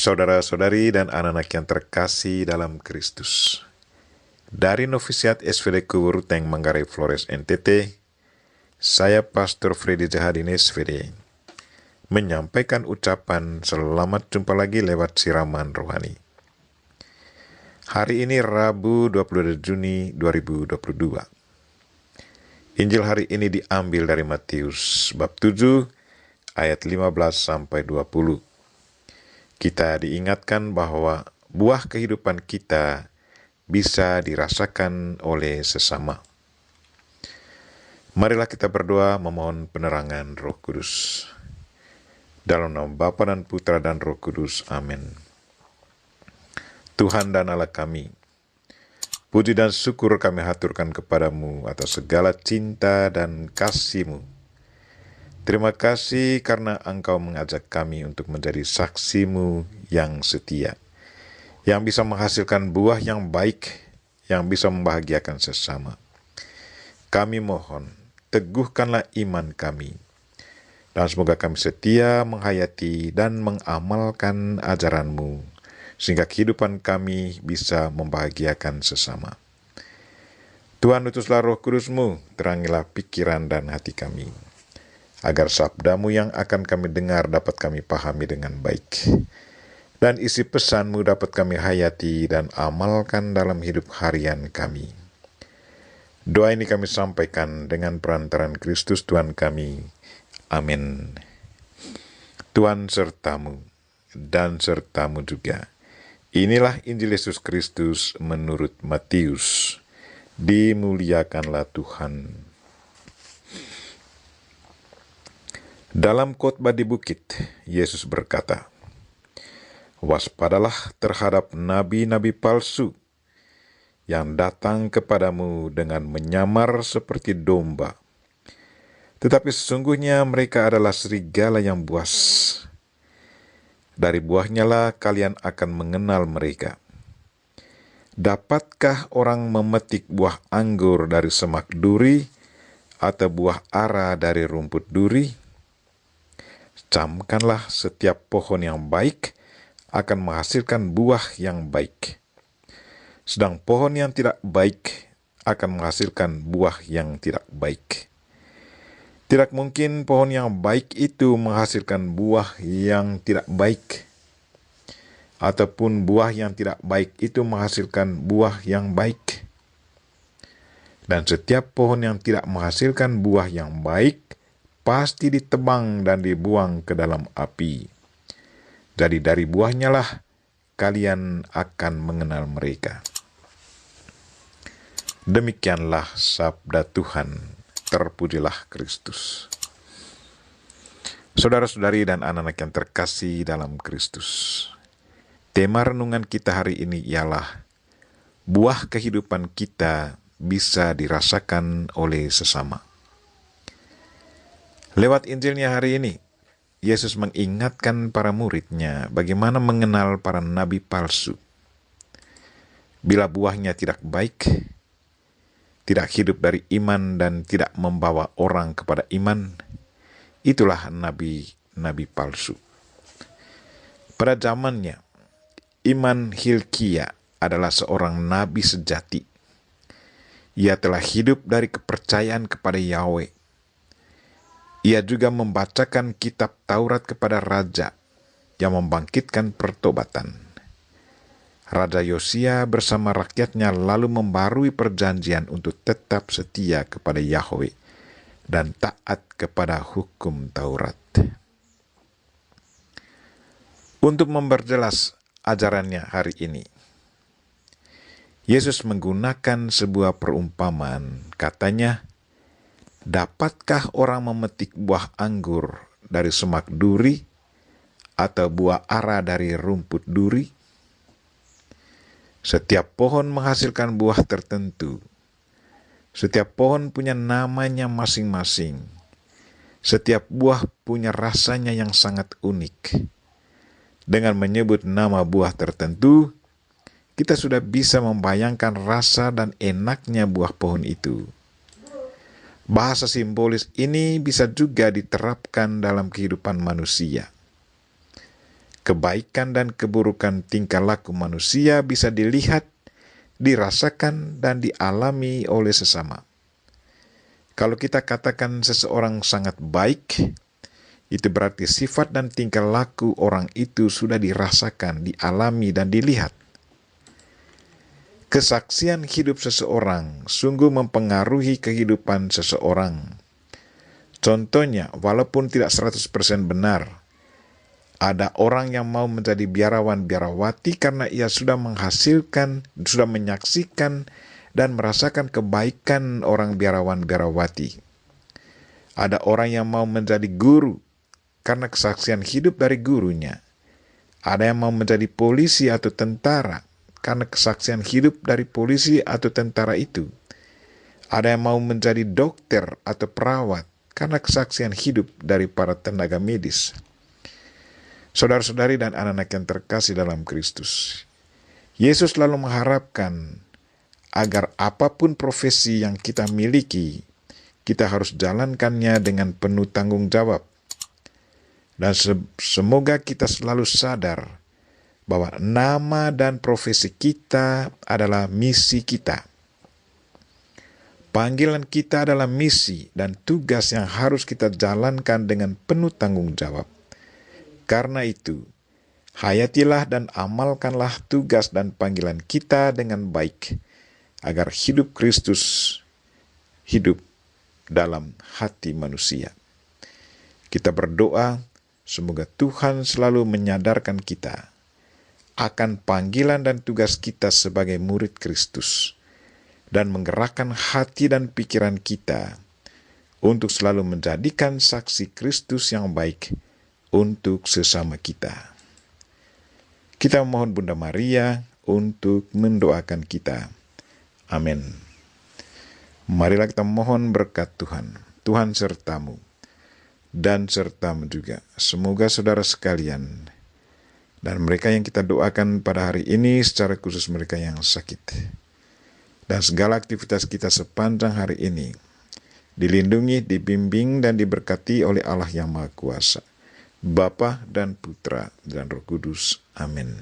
Saudara-saudari dan anak-anak yang terkasih dalam Kristus. Dari Novisiat SVD Kuburuteng Manggarai Flores NTT, saya Pastor Freddy Jahadin SVD menyampaikan ucapan selamat jumpa lagi lewat siraman rohani. Hari ini Rabu 22 Juni 2022. Injil hari ini diambil dari Matius bab 7 ayat 15 sampai 20. Kita diingatkan bahwa buah kehidupan kita bisa dirasakan oleh sesama. Marilah kita berdoa memohon penerangan Roh Kudus. Dalam nama Bapa dan Putra dan Roh Kudus. Amin. Tuhan dan Allah kami, puji dan syukur kami haturkan kepadamu atas segala cinta dan kasih-Mu. Terima kasih karena Engkau mengajak kami untuk menjadi saksi-Mu yang setia, yang bisa menghasilkan buah yang baik, yang bisa membahagiakan sesama. Kami mohon, teguhkanlah iman kami, dan semoga kami setia menghayati dan mengamalkan ajaran-Mu, sehingga kehidupan kami bisa membahagiakan sesama. Tuhan, utuslah Roh Kudus-Mu, terangilah pikiran dan hati kami, agar sabda-Mu yang akan kami dengar dapat kami pahami dengan baik, dan isi pesan-Mu dapat kami hayati dan amalkan dalam hidup harian kami. Doa ini kami sampaikan dengan perantaran Kristus Tuhan kami. Amin. Tuhan serta-Mu dan serta-Mu juga. Inilah Injil Yesus Kristus menurut Matius. Dimuliakanlah Tuhan. Dalam khotbah di bukit, Yesus berkata, "Waspadalah terhadap nabi-nabi palsu yang datang kepadamu dengan menyamar seperti domba, tetapi sesungguhnya mereka adalah serigala yang buas. Dari buahnya lah kalian akan mengenal mereka. Dapatkah orang memetik buah anggur dari semak duri atau buah ara dari rumput duri? Camkanlah setiap pohon yang baik akan menghasilkan buah yang baik, sedang pohon yang tidak baik akan menghasilkan buah yang tidak baik. Tidak mungkin pohon yang baik itu menghasilkan buah yang tidak baik, ataupun buah yang tidak baik itu menghasilkan buah yang baik. Dan setiap pohon yang tidak menghasilkan buah yang baik pasti ditebang dan dibuang ke dalam api. Jadi dari buahnya lah kalian akan mengenal mereka." Demikianlah sabda Tuhan. Terpujilah Kristus. Saudara-saudari dan anak-anak yang terkasih dalam Kristus, tema renungan kita hari ini ialah buah kehidupan kita bisa dirasakan oleh sesama. Lewat Injilnya hari ini, Yesus mengingatkan para muridnya bagaimana mengenal para nabi palsu. Bila buahnya tidak baik, tidak hidup dari iman dan tidak membawa orang kepada iman, itulah nabi-nabi palsu. Pada zamannya, Iman Hilkia adalah seorang nabi sejati. Ia telah hidup dari kepercayaan kepada Yahweh. Ia juga membacakan kitab Taurat kepada raja yang membangkitkan pertobatan. Raja Yosia bersama rakyatnya lalu membarui perjanjian untuk tetap setia kepada Yahweh dan taat kepada hukum Taurat. Untuk memperjelas ajarannya hari ini, Yesus menggunakan sebuah perumpamaan. Katanya, "Dapatkah orang memetik buah anggur dari semak duri atau buah ara dari rumput duri? Setiap pohon menghasilkan buah tertentu. Setiap pohon punya namanya masing-masing. Setiap buah punya rasanya yang sangat unik. Dengan menyebut nama buah tertentu, kita sudah bisa membayangkan rasa dan enaknya buah pohon itu. Bahasa simbolis ini bisa juga diterapkan dalam kehidupan manusia. Kebaikan dan keburukan tingkah laku manusia bisa dilihat, dirasakan, dan dialami oleh sesama. Kalau kita katakan seseorang sangat baik, itu berarti sifat dan tingkah laku orang itu sudah dirasakan, dialami, dan dilihat. Kesaksian hidup seseorang sungguh mempengaruhi kehidupan seseorang. Contohnya, walaupun tidak 100% benar, ada orang yang mau menjadi biarawan-biarawati karena ia sudah menghasilkan, sudah menyaksikan, dan merasakan kebaikan orang biarawan-biarawati. Ada orang yang mau menjadi guru karena kesaksian hidup dari gurunya. Ada yang mau menjadi polisi atau tentara karena kesaksian hidup dari polisi atau tentara itu. Ada yang mau menjadi dokter atau perawat karena kesaksian hidup dari para tenaga medis. Saudara-saudari dan anak-anak yang terkasih dalam Kristus, Yesus selalu mengharapkan agar apapun profesi yang kita miliki, kita harus jalankannya dengan penuh tanggung jawab. Dan semoga kita selalu sadar bahwa nama dan profesi kita adalah misi kita. Panggilan kita adalah misi dan tugas yang harus kita jalankan dengan penuh tanggung jawab. Karena itu, hayatilah dan amalkanlah tugas dan panggilan kita dengan baik, agar hidup Kristus hidup dalam hati manusia. Kita berdoa, semoga Tuhan selalu menyadarkan kita akan panggilan dan tugas kita sebagai murid Kristus, dan menggerakkan hati dan pikiran kita untuk selalu menjadikan saksi Kristus yang baik untuk sesama kita. Kita memohon Bunda Maria untuk mendoakan kita. Amin. Marilah kita mohon berkat Tuhan. Tuhan sertamu dan sertamu juga. Semoga saudara sekalian dan mereka yang kita doakan pada hari ini, secara khusus mereka yang sakit, dan segala aktivitas kita sepanjang hari ini dilindungi, dibimbing, dan diberkati oleh Allah yang Maha Kuasa, Bapa dan Putra dan Roh Kudus. Amin.